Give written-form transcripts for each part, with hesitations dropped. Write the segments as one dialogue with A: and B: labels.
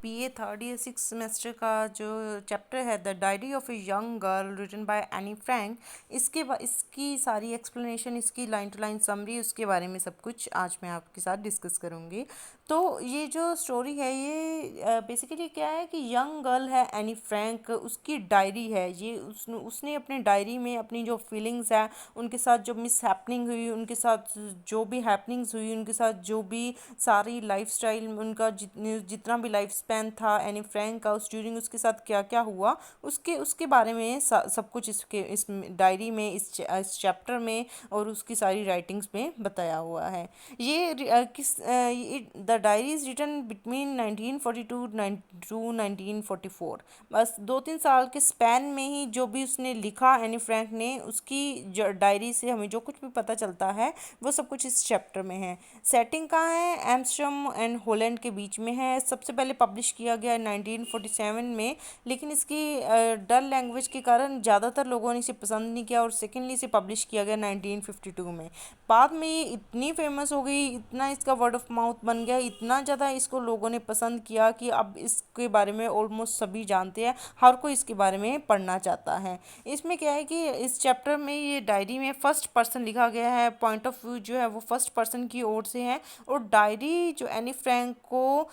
A: BA third year six semester का जो chapter है the diary of a young girl written by Anne Frank, इसकी सारी explanation, इसकी लाइन टू लाइन समरी, उसके बारे में सब कुछ आज मैं आपके साथ डिस्कस करूँगी। तो ये जो स्टोरी है ये बेसिकली क्या है कि यंग गर्ल है एनी फ्रैंक, उसकी डायरी है ये। उसने अपने डायरी में अपनी जो फीलिंग्स है, उनके साथ जो मिस हैपनिंग हुई, उनके साथ जो भी हैपनिंग्स हुई, उनके साथ जो भी सारी लाइफस्टाइल, उनका जितना भी लाइफ स्पैन था एनी फ्रैंक का, उस ड्यूरिंग उसके साथ क्या क्या हुआ, उसके उसके बारे में सब कुछ इस डायरी में, इस चैप्टर में और उसकी सारी राइटिंग्स में बताया हुआ है। ये the diary is written between 1942 to 1944। बस 2-3 साल के स्पैन में ही जो भी उसने लिखा एनी फ्रैंक ने, उसकी डायरी से हमें जो कुछ भी पता चलता है वो सब कुछ इस चैप्टर में है। सेटिंग कहाँ है? एम्स्टर्डम एंड हॉलैंड के बीच में है। सबसे पहले पब्लिश किया गया 1947 में, लेकिन इसकी डल लैंग्वेज के कारण ज़्यादातर लोगों ने इसे पसंद नहीं किया, और सेकेंडली इसे पब्लिश किया गया 1952 में। बाद में ये इतनी फेमस हो गई, इतना इसका वर्ड ऑफ माउथ बन गया, इतना ज़्यादा इसको लोगों ने पसंद किया कि अब इसके बारे में ऑलमोस्ट सभी जानते हैं, हर कोई इसके बारे में पढ़ना चाहता है। इसमें क्या है कि इस चैप्टर में, ये डायरी में फर्स्ट पर्सन लिखा गया है, पॉइंट ऑफ व्यू जो है वो फर्स्ट पर्सन की ओर से है। और डायरी जो एनी फ्रैंक को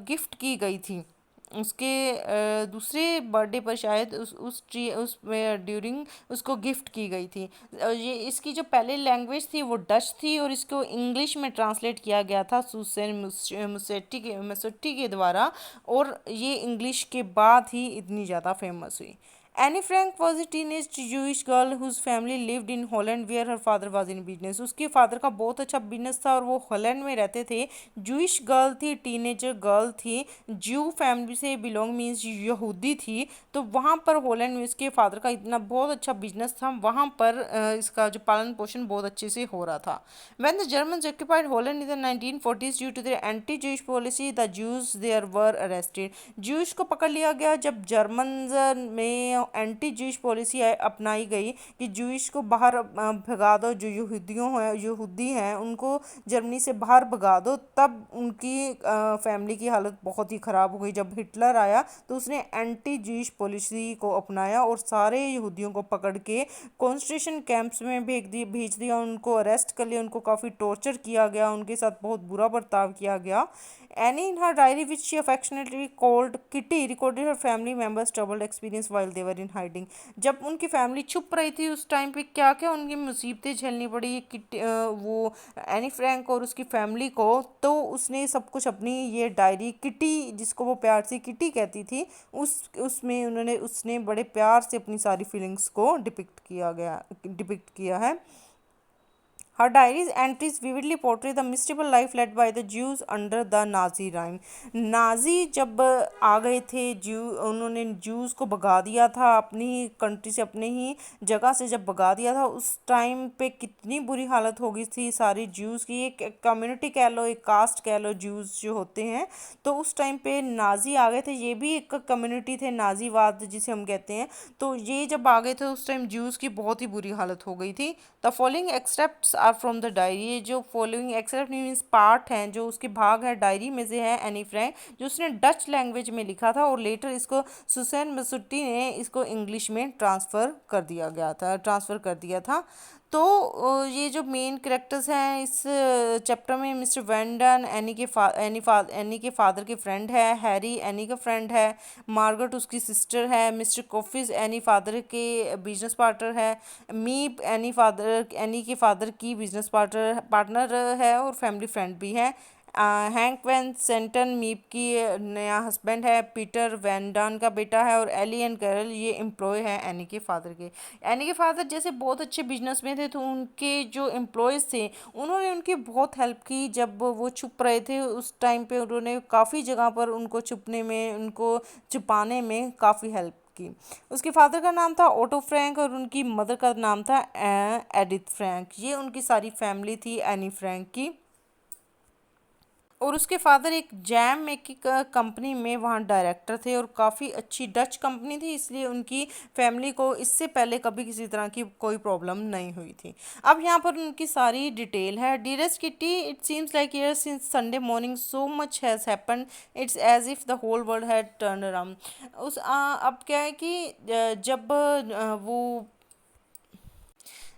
A: गिफ्ट की गई थी उसके दूसरे बर्थडे पर, शायद उस ड्यूरिंग उसको गिफ्ट की गई थी। ये इसकी जो पहले लैंग्वेज थी वो डच थी, और इसको इंग्लिश में ट्रांसलेट किया गया था सुसेन मुसेट्टी के द्वारा, और ये इंग्लिश के बाद ही इतनी ज़्यादा फेमस हुई। Anne Frank was a teenage Jewish girl whose family lived in Holland where her father was in business. उसके फादर का बहुत अच्छा बिजनेस था और वो हॉलैंड में रहते थे। जूइश गर्ल थी, टीनेजर गर्ल थी, जू फैमिली से बिलोंग मीन्स यहूदी थी। तो वहाँ पर हॉलैंड में इसके फादर का इतना बहुत अच्छा बिजनेस था, वहाँ पर इसका जो पालन पोषण बहुत अच्छे से हो रहा था। When the Germans occupied Holland in the 1940s due to their anti-Jewish policy, the Jews there were arrested. Jewish को पकड़ लिया गया जब जर्मन में एंटी जूश पॉलिसी अपनाई गई कि जूश को बाहर भगा दो, जो यहूदी हैं उनको जर्मनी से बाहर भगा दो। तब उनकी फैमिली की हालत बहुत ही ख़राब हो गई। जब हिटलर आया तो उसने एंटी जूश पॉलिसी को अपनाया और सारे यहूदियों को पकड़ के कॉन्सेंट्रेशन कैंप्स में भेज दिया, उनको अरेस्ट कर लिया, उनको काफ़ी टॉर्चर किया गया, उनके साथ बहुत बुरा बर्ताव किया गया। Any in her diary which she affectionately called kitty recorded her family members troubled experience while they were in hiding. जब उनकी फैमिली छुप रही थी उस टाइम पे क्या क्या उनकी मुसीबतें झेलनी पड़ी वो एनी फ्रैंक और उसकी फैमिली को, तो उसने सब कुछ अपनी ये डायरी, किटी जिसको वो प्यार से किटी कहती थी, उसमें उसने बड़े प्यार से अपनी सारी फीलिंग्स को डिपिक्ट किया है। Her diary's entries vividly portray the miserable life led by the Jews under the Nazi rhyme. Nazi जब आ गए थे, उन्होंने ज्यूज़ को भगा दिया था अपनी ही कंट्री से, अपने ही जगह से जब भगा दिया था, उस टाइम पे कितनी बुरी हालत हो गई थी सारी ज्यूज़ की। एक कम्युनिटी कह लो, एक कास्ट कह लो, ज्यूज़ जो होते हैं। तो उस टाइम पे नाजी आ गए थे, ये भी एक कम्युनिटी थे, नाजीवाद जिसे हम कहते हैं। तो ये जब आ गए थे उस टाइम ज्यूज़ की बहुत ही बुरी हालत हो गई थी। The following extracts are from the diary. ये जो फॉलोइंग एक्सट्रैक्ट मीन्स पार्ट हैं, जो उसके भाग है डायरी में से है एनी फ्रैंक, जो उसने डच लैंग्वेज में लिखा था, और लेटर इसको सुसेन मसूटी ने इसको इंग्लिश में ट्रांसफ़र कर दिया था। तो ये जो मेन करेक्टर्स हैं इस चैप्टर में, मिस्टर वेंडन एनी के फादर के फ्रेंड है, हैरी एनी का फ्रेंड है, मार्गरेट उसकी सिस्टर है, मिस्टर कॉफिस एनी फादर के बिजनेस पार्टनर है, मीप एनी के फादर की बिजनेस पार्टनर है और फैमिली फ्रेंड भी है। हैंक वैन सेंटन मीप की नया हस्बैंड है, पीटर वैन डान का बेटा है, और एली एंड कैरल ये एम्प्लॉय है एनी के फादर के। एनी के फादर जैसे बहुत अच्छे बिजनेसमैन थे, तो उनके जो एम्प्लॉयज़ थे उन्होंने उनकी बहुत हेल्प की। जब वो छुप रहे थे उस टाइम पे उन्होंने काफ़ी जगह पर उनको छुपाने में काफ़ी हेल्प की। उसके फादर का नाम था ओटो फ्रैंक और उनकी मदर का नाम था एडिथ फ्रैंक। ये उनकी सारी फैमिली थी एनी फ्रैंक की। और उसके फादर एक जैम मेकिंग कंपनी में वहाँ डायरेक्टर थे, और काफ़ी अच्छी डच कंपनी थी, इसलिए उनकी फैमिली को इससे पहले कभी किसी तरह की कोई प्रॉब्लम नहीं हुई थी। अब यहाँ पर उनकी सारी डिटेल है। Dearest Kitty, it seems like year since Sunday morning so much has happen, it's as if the whole world had turn around. अब क्या है कि जब वो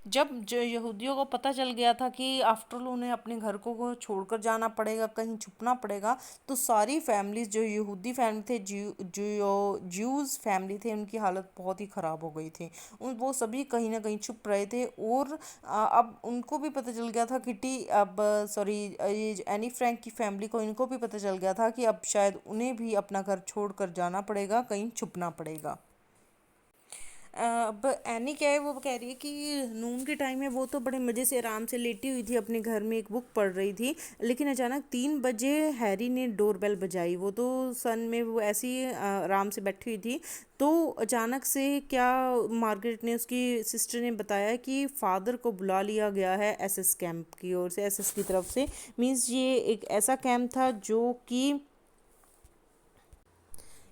A: जब जो यहूदियों को पता चल गया था कि आफ्टर ऑल उन्हें अपने घर को छोड़कर जाना पड़ेगा, कहीं छुपना पड़ेगा, तो सारी फैमिलीज, जो यहूदी फैमिली थे, जो ज्यूज़ फैमिली थे, उनकी हालत बहुत ही ख़राब हो गई थी। उन वो सभी कहीं ना कहीं छुप रहे थे। और अब उनको भी पता चल गया था, किटी, अब सॉरी, ये एनी फ्रैंक की फैमिली को, इनको भी पता चल गया था कि अब शायद उन्हें भी अपना घर छोड़कर जाना पड़ेगा, कहीं छुपना पड़ेगा। अब एनी क्या है, वो कह रही है कि नून के टाइम में वो तो बड़े मज़े से आराम से लेटी हुई थी, अपने घर में एक बुक पढ़ रही थी, लेकिन अचानक 3 बजे हैरी ने डोरबेल बजाई। वो तो सन में वो ऐसी ही आराम से बैठी हुई थी, तो अचानक से क्या, मार्गरेट ने, उसकी सिस्टर ने बताया कि फादर को बुला लिया गया है एसएस कैंप की ओर से, एसएस की तरफ से। मींस ये एक ऐसा कैंप था जो कि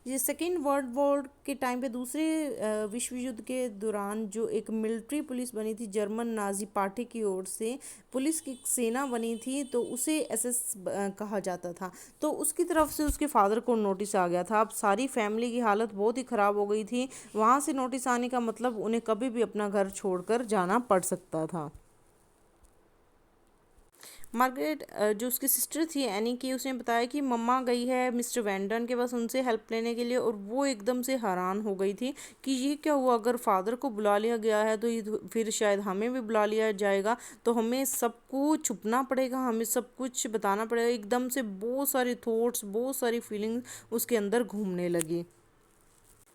A: ये सेकेंड वर्ल्ड वॉर के टाइम पे, दूसरे विश्व युद्ध के दौरान, जो एक मिलिट्री पुलिस बनी थी जर्मन नाजी पार्टी की ओर से, पुलिस की एक सेना बनी थी, तो उसे एसएस कहा जाता था। तो उसकी तरफ से उसके फादर को नोटिस आ गया था। अब सारी फैमिली की हालत बहुत ही ख़राब हो गई थी। वहाँ से नोटिस आने का मतलब उन्हें कभी भी अपना घर छोड़कर जाना पड़ सकता था। मार्गरेट, जो उसकी सिस्टर थी एनी की, उसने बताया कि मम्मा गई है मिस्टर वैंडन के पास उनसे हेल्प लेने के लिए, और वो एकदम से हैरान हो गई थी कि ये क्या हुआ, अगर फादर को बुला लिया गया है तो ये तो फिर शायद हमें भी बुला लिया जाएगा, तो हमें सब कुछ छुपना पड़ेगा, हमें सब कुछ बताना पड़ेगा। एकदम से बहुत सारे थॉट्स, बहुत सारी फीलिंग्स उसके अंदर घूमने लगी।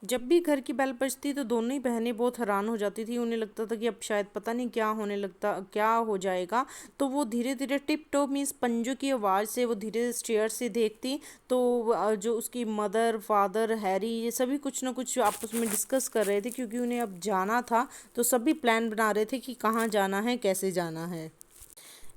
A: जब भी घर की बेल बजती तो दोनों ही बहनें बहुत हैरान हो जाती थी। उन्हें लगता था कि अब शायद पता नहीं क्या होने लगता, क्या हो जाएगा। तो वो धीरे धीरे टिप टॉप मीन्स पंजों की आवाज़ से वो धीरे स्टेयर से देखती, तो जो उसकी मदर, फादर, हैरी, ये सभी कुछ ना कुछ आपस में डिस्कस कर रहे थे, क्योंकि उन्हें अब जाना था। तो सभी प्लान बना रहे थे कि कहाँ जाना है, कैसे जाना है।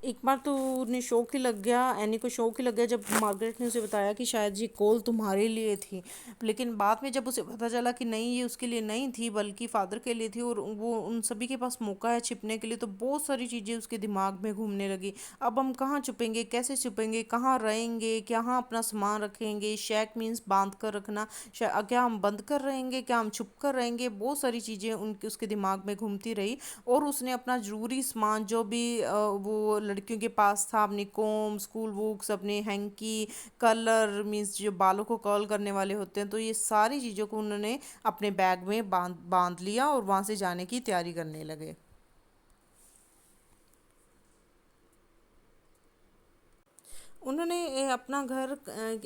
A: एक बार तो उन्हें शौक ही लग गया, एनी को शौक ही लग गया, जब मार्गरेट ने उसे बताया कि शायद ये कॉल तुम्हारे लिए थी। लेकिन बाद में जब उसे पता चला कि नहीं, ये उसके लिए नहीं थी बल्कि फादर के लिए थी, और वो उन सभी के पास मौका है छिपने के लिए, तो बहुत सारी चीज़ें उसके दिमाग में घूमने लगी। अब हम कहाँ छुपेंगे, कैसे छुपेंगे, कहाँ रहेंगे, कहाँ अपना सामान रखेंगे, शैक मीन्स बांध कर रखना, क्या हम बंद कर रहेंगे, क्या हम छुप कर रहेंगे, बहुत सारी चीज़ें उनके उसके दिमाग में घूमती रही। और उसने अपना ज़रूरी सामान जो भी वो लड़कियों के पास था, अपनी कोम, स्कूल बुक्स, अपने हैंकी, कलर मीन्स जो बालों को कर्ल करने वाले होते हैं, तो ये सारी चीज़ों को उन्होंने अपने बैग में बांध बांध लिया और वहाँ से जाने की तैयारी करने लगे। उन्होंने अपना घर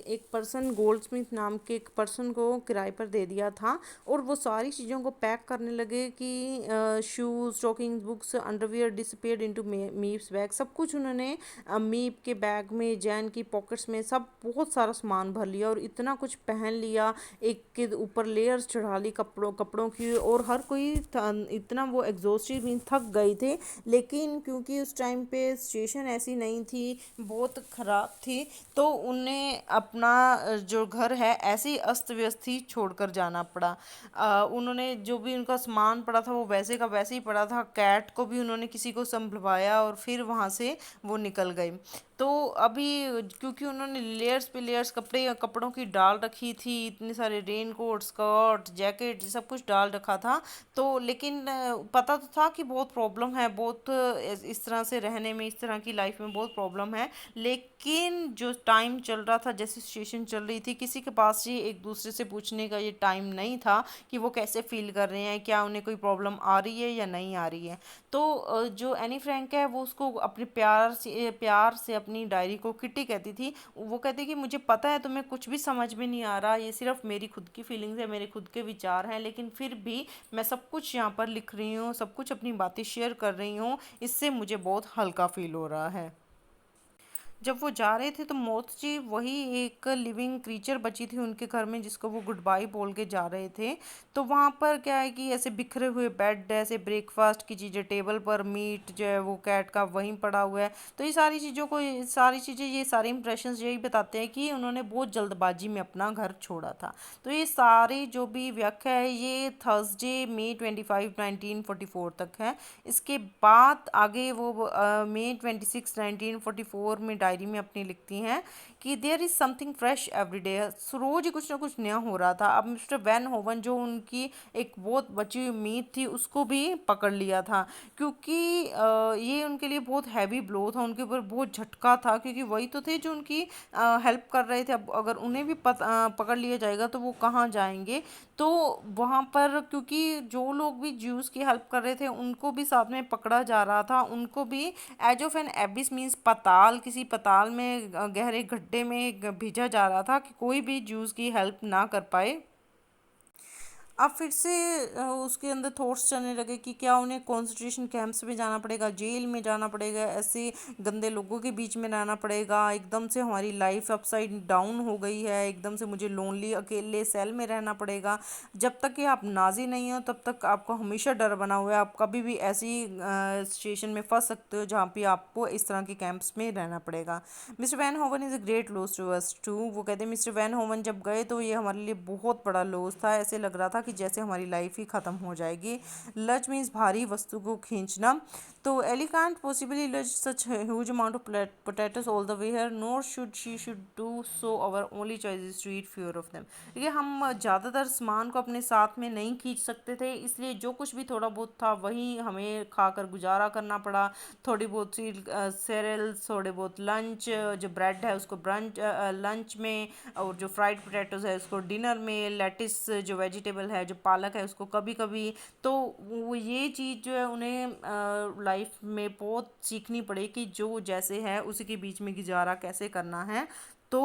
A: एक पर्सन, गोल्ड स्मिथ नाम के एक पर्सन को किराए पर दे दिया था, और वो सारी चीज़ों को पैक करने लगे कि shoes, stockings, books, underwear disappeared into Meeps bag. सब कुछ उन्होंने मीप के बैग में, जैन की पॉकेट्स में, सब बहुत सारा सामान भर लिया और इतना कुछ पहन लिया, एक के ऊपर लेयर्स चढ़ा ली कपड़ों कपड़ों की। और हर कोई इतना वो एग्जॉस्टेड मीन थक गए थे, लेकिन क्योंकि उस टाइम पे सिचुएशन ऐसी नहीं थी, बहुत ख़राब थी, तो उन्हें अपना जो घर है ऐसे ही अस्त व्यस्त ही छोड़कर जाना पड़ा। उन्होंने जो भी उनका सामान पड़ा था वो वैसे का वैसे ही पड़ा था। कैट को भी उन्होंने किसी को संभलवाया और फिर वहाँ से वो निकल गए। तो अभी क्योंकि उन्होंने लेयर्स पे लेयर्स कपड़ों की डाल रखी थी, इतने सारे रेन कोट, स्कर्ट, जैकेट, सब कुछ डाल रखा था। तो लेकिन पता तो था कि बहुत प्रॉब्लम है, बहुत इस तरह से रहने में, इस तरह की लाइफ में बहुत प्रॉब्लम है। लेकिन जो टाइम चल रहा था, जैसी सिचुएशन चल रही थी, किसी के पास ये एक दूसरे से पूछने का ये टाइम नहीं था कि वो कैसे फील कर रहे हैं, क्या उन्हें कोई प्रॉब्लम आ रही है या नहीं आ रही है। तो जो एनी फ्रैंक है वो उसको अपने प्यार से अपनी डायरी को किटी कहती थी। वो कहती कि मुझे पता है तुम्हें कुछ भी समझ में नहीं आ रहा, ये सिर्फ मेरी खुद की फीलिंग्स है, मेरे खुद के विचार हैं, लेकिन फिर भी मैं सब कुछ यहाँ पर लिख रही हूँ, सब कुछ अपनी बातें शेयर कर रही हूँ, इससे मुझे बहुत हल्का फील हो रहा है। जब वो जा रहे थे तो मोथ जी वही एक लिविंग क्रीचर बची थी उनके घर में जिसको वो गुड बाय बोल के जा रहे थे। तो वहाँ पर क्या है कि ऐसे बिखरे हुए बेड, ऐसे ब्रेकफास्ट की चीज़ें टेबल पर, मीट जो है वो कैट का वहीं पड़ा हुआ है। तो ये सारी चीज़ों को, ये सारी चीज़ें, ये सारे इंप्रेशंस यही बताते हैं कि उन्होंने बहुत जल्दबाजी में अपना घर छोड़ा था। तो ये सारी जो भी व्याख्या है ये थर्सडे मई 25 1944 तक है। इसके बाद आगे वो मई 26 1944 में डायरी में अपनी लिखती हैं कि there is something fresh every day. रोज ही कुछ ना कुछ नया हो रहा था। अब मिस्टर वैन होवन जो उनकी एक बहुत बची हुई उम्मीद थी उसको भी पकड़ लिया था, क्योंकि ये उनके लिए बहुत हैवी ब्लो था, उनके ऊपर बहुत झटका था, क्योंकि वही तो थे जो उनकी हेल्प कर रहे थे। अब अगर उन्हें भी पकड़ लिया जाएगा तो वो कहाँ जाएंगे। तो वहाँ पर क्योंकि जो लोग भी ज्यूस की हेल्प कर रहे थे उनको भी साथ में पकड़ा जा रहा था, उनको भी edge of an abyss means पाताल, किसी पाताल में गहरे गड्ढे में भेजा जा रहा था कि कोई भी ज्यूस की हेल्प ना कर पाए। अब फिर से उसके अंदर थॉट्स चलने लगे कि क्या उन्हें कॉन्सेंट्रेशन कैंप्स में जाना पड़ेगा, जेल में जाना पड़ेगा, ऐसे गंदे लोगों के बीच में रहना पड़ेगा। एकदम से हमारी लाइफ अपसाइड डाउन हो गई है, एकदम से मुझे लोनली अकेले सेल में रहना पड़ेगा। जब तक कि आप नाजी नहीं हो तब तक आपको हमेशा डर बना हुआ है, आप कभी भी ऐसी सिचुएशन में फंस सकते हो जहाँ पे आपको इस तरह के कैंप्स में रहना पड़ेगा। Mister Van Hoeven is a great loss to us too. वो कहते हैं मिस्टर वैन होवन जब गए तो ये हमारे लिए बहुत बड़ा लॉस था, ऐसे लग रहा था कि जैसे हमारी लाइफ ही ख़त्म हो जाएगी। लज मीन्स भारी वस्तु को खींचना। तो Eli can't possibly lug such huge amount of potatoes all the way here, nor should she should do so, our only choice is to eat fewer of them. ये हम ज़्यादातर सामान को अपने साथ में नहीं खींच सकते थे, इसलिए जो कुछ भी थोड़ा बहुत था वही हमें खाकर गुजारा करना पड़ा। थोड़ी बहुत सी सेरेल्स, थोड़े बहुत लंच, जो ब्रेड है उसको ब्रंच लंच में, और जो फ्राइड पोटैटोज है उसको डिनर में, लेटिस जो वेजिटेबल है, जो पालक है उसको कभी कभी। तो वो ये चीज़ जो है उन्हें लाइफ में बहुत सीखनी पड़े कि जो जैसे है उसी के बीच में गुजारा कैसे करना है। तो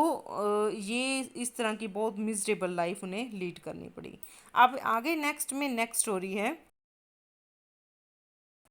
A: ये इस तरह की बहुत मिजरेबल लाइफ उन्हें लीड करनी पड़ी। अब आगे नेक्स्ट में नेक्स्ट स्टोरी है